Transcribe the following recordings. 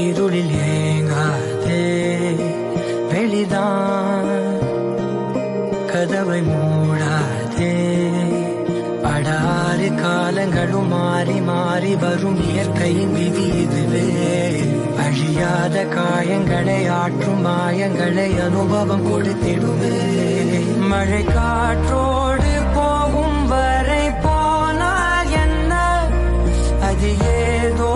இருளில் ஏங்காதே வெளிதான் கதவை மூடாதே படாறு காலங்களும் மாறி மாறி வரும் இயற்கையின் விதி இதுவே அழியாத காயங்களை ஆற்றும் மாயங்களை அனுபவம் கொடுத்திடுவே மழை காற்றோடு போகும் வரை போனால் என்ன அது ஏதோ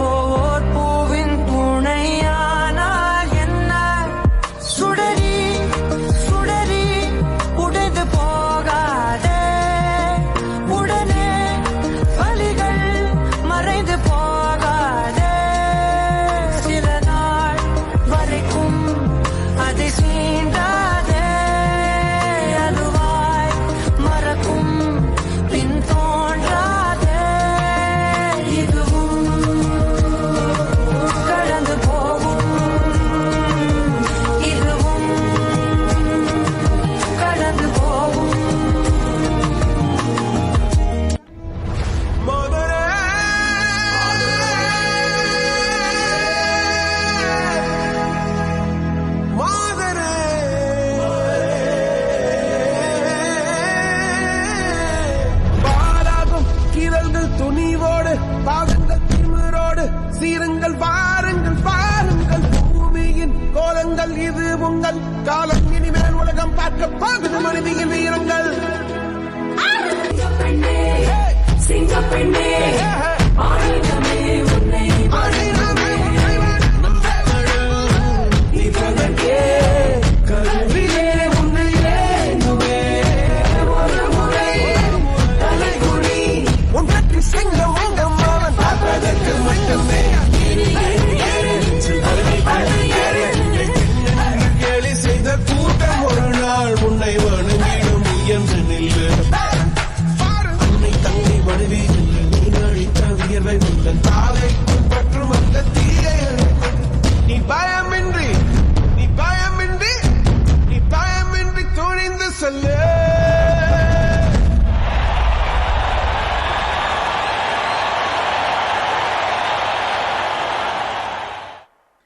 துணிவோடு பாதங்கள் திமிரோடு சீருங்கள் பாருங்கள் பாருங்கள் பூமியின் கோலங்கள் இது உங்கள் காலம் இனிமேல் உலகம் பார்க்க போகுது மனிதியின் வீரங்கள்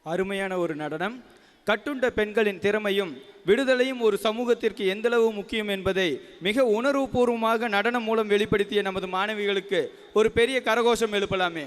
அருமையான ஒரு நடனம். கட்டுண்ட பெண்களின் திறமையும் விடுதலையும் ஒரு சமூகத்திற்கு எந்தளவு முக்கியம் என்பதை மிக உணர்வுபூர்வமாக நடனம் மூலம் வெளிப்படுத்திய நமது மாணவிகளுக்கு ஒரு பெரிய கரகோஷம் எழுப்பலாமே.